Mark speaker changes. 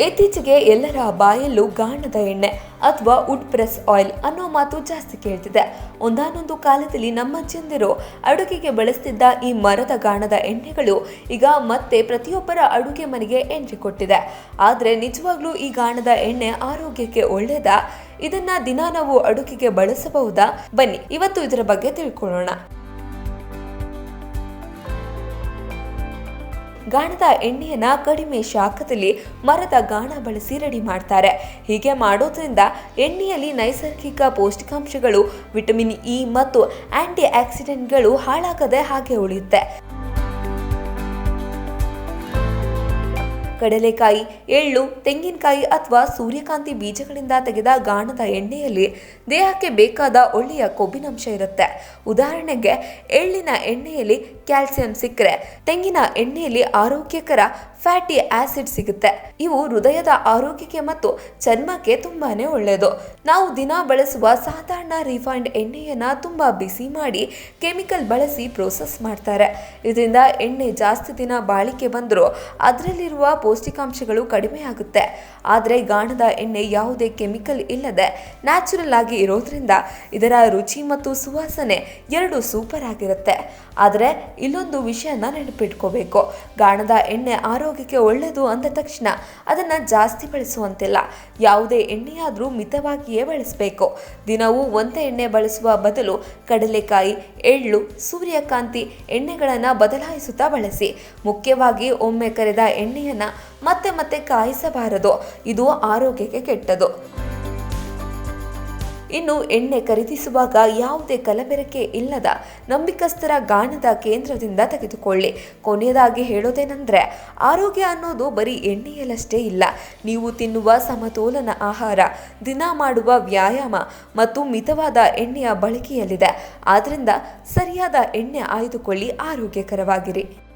Speaker 1: ಇತ್ತೀಚೆಗೆ ಎಲ್ಲರ ಬಾಯಲ್ಲೂ ಗಾಣದ ಎಣ್ಣೆ ಅಥವಾ ವುಡ್ ಪ್ರೆಸ್ ಆಯಿಲ್ ಅನ್ನೋ ಮಾತು ಜಾಸ್ತಿ ಕೇಳ್ತಿದೆ. ಒಂದಾನೊಂದು ಕಾಲದಲ್ಲಿ ನಮ್ಮ ಅಜ್ಜಿಯಂದಿರು ಅಡುಗೆಗೆ ಬಳಸ್ತಿದ್ದ ಈ ಮರದ ಗಾಣದ ಎಣ್ಣೆಗಳು ಈಗ ಮತ್ತೆ ಪ್ರತಿಯೊಬ್ಬರ ಅಡುಗೆ ಮನೆಗೆ ಎಂಟ್ರಿ ಕೊಟ್ಟಿದೆ. ಆದರೆ ನಿಜವಾಗ್ಲೂ ಈ ಗಾಣದ ಎಣ್ಣೆ ಆರೋಗ್ಯಕ್ಕೆ ಒಳ್ಳೆಯದಾ? ಇದನ್ನ ದಿನ ನಾವು ಅಡುಗೆಗೆ ಬಳಸಬಹುದಾ? ಬನ್ನಿ ಇವತ್ತು ಇದರ ಬಗ್ಗೆ ತಿಳ್ಕೊಳ್ಳೋಣ. ಗಾಣದ ಎಣ್ಣೆಯನ್ನ ಕಡಿಮೆ ಶಾಖದಲ್ಲಿ ಮರದ ಗಾಣ ಬಳಸಿ ರೆಡಿ ಮಾಡ್ತಾರೆ. ಹೀಗೆ ಮಾಡೋದ್ರಿಂದ ಎಣ್ಣೆಯಲ್ಲಿ ನೈಸರ್ಗಿಕ ಪೌಷ್ಟಿಕಾಂಶಗಳು, ವಿಟಮಿನ್ ಇ ಮತ್ತು ಆಂಟಿ ಆಕ್ಸಿಡೆಂಟ್ಗಳು ಹಾಳಾಗದೆ ಹಾಗೆ ಉಳಿಯುತ್ತೆ. ಕಡಲೆಕಾಯಿ, ಎಳ್ಳು, ತೆಂಗಿನಕಾಯಿ ಅಥವಾ ಸೂರ್ಯಕಾಂತಿ ಬೀಜಗಳಿಂದ ತೆಗೆದ ಗಾಣದ ಎಣ್ಣೆಯಲ್ಲಿ ದೇಹಕ್ಕೆ ಬೇಕಾದ ಒಳ್ಳೆಯ ಕೊಬ್ಬಿನಂಶ ಇರುತ್ತೆ. ಉದಾಹರಣೆಗೆ ಎಳ್ಳಿನ ಎಣ್ಣೆಯಲ್ಲಿ ಕ್ಯಾಲ್ಸಿಯಂ ಸಿಕ್ಕರೆ ತೆಂಗಿನ ಎಣ್ಣೆಯಲ್ಲಿ ಆರೋಗ್ಯಕರ ಫ್ಯಾಟಿ ಆಸಿಡ್ ಸಿಗುತ್ತೆ. ಇವು ಹೃದಯದ ಆರೋಗ್ಯಕ್ಕೆ ಮತ್ತು ಚರ್ಮಕ್ಕೆ ತುಂಬಾನೇ ಒಳ್ಳೆಯದು. ನಾವು ದಿನ ಬಳಸುವ ಸಾಧಾರಣ ರಿಫೈನ್ಡ್ ಎಣ್ಣೆಯನ್ನ ತುಂಬಾ ಬಿಸಿ ಮಾಡಿ ಕೆಮಿಕಲ್ ಬಳಸಿ ಪ್ರೋಸೆಸ್ ಮಾಡ್ತಾರೆ. ಇದರಿಂದ ಎಣ್ಣೆ ಜಾಸ್ತಿ ದಿನ ಬಾಳಿಕೆ ಬಂದರೂ ಅದರಲ್ಲಿರುವ ಪೌಷ್ಟಿಕಾಂಶಗಳು ಕಡಿಮೆ ಆಗುತ್ತೆ. ಆದರೆ ಗಾಣದ ಎಣ್ಣೆ ಯಾವುದೇ ಕೆಮಿಕಲ್ ಇಲ್ಲದೆ ನ್ಯಾಚುರಲ್ ಆಗಿ ಇರೋದ್ರಿಂದ ಇದರ ರುಚಿ ಮತ್ತು ಸುವಾಸನೆ ಎರಡು ಸೂಪರ್ ಆಗಿರುತ್ತೆ. ಆದರೆ ಇಲ್ಲೊಂದು ವಿಷಯನ ನೆನಪಿಟ್ಕೋಬೇಕು. ಗಾಣದ ಎಣ್ಣೆ ಆರೋಗ್ಯಕ್ಕೆ ಒಳ್ಳೆಯದು ಅಂದ ತಕ್ಷಣ ಅದನ್ನು ಜಾಸ್ತಿ ಬಳಸುವಂತಿಲ್ಲ. ಯಾವುದೇ ಎಣ್ಣೆಯಾದರೂ ಮಿತವಾಗಿಯೇ ಬಳಸಬೇಕು. ದಿನವೂ ಒಂದೇ ಎಣ್ಣೆ ಬಳಸುವ ಬದಲು ಕಡಲೆಕಾಯಿ, ಎಳ್ಳು, ಸೂರ್ಯಕಾಂತಿ ಎಣ್ಣೆಗಳನ್ನು ಬದಲಾಯಿಸುತ್ತಾ ಬಳಸಿ. ಮುಖ್ಯವಾಗಿ ಒಮ್ಮೆ ಕರೆದ ಎಣ್ಣೆಯನ್ನು ಮತ್ತೆ ಮತ್ತೆ ಕಾಯಿಸಬಾರದು. ಇದು ಆರೋಗ್ಯಕ್ಕೆ ಕೆಟ್ಟದು. ಇನ್ನು ಎಣ್ಣೆ ಖರೀದಿಸುವಾಗ ಯಾವುದೇ ಕಲಬೆರಕೆ ಇಲ್ಲದ ನಂಬಿಕಸ್ಥರ ಗಾಣದ ಕೇಂದ್ರದಿಂದ ತೆಗೆದುಕೊಳ್ಳಿ. ಕೊನೆಯದಾಗಿ ಹೇಳೋದೇನೆಂದರೆ, ಆರೋಗ್ಯ ಅನ್ನೋದು ಬರೀ ಎಣ್ಣೆಯಲ್ಲಷ್ಟೇ ಇಲ್ಲ. ನೀವು ತಿನ್ನುವ ಸಮತೋಲನ ಆಹಾರ, ದಿನ ಮಾಡುವ ವ್ಯಾಯಾಮ ಮತ್ತು ಮಿತವಾದ ಎಣ್ಣೆಯ ಬಳಕೆಯಲ್ಲಿದೆ. ಆದ್ದರಿಂದ ಸರಿಯಾದ ಎಣ್ಣೆ ಆಯ್ದುಕೊಳ್ಳಿ, ಆರೋಗ್ಯಕರವಾಗಿರಿ.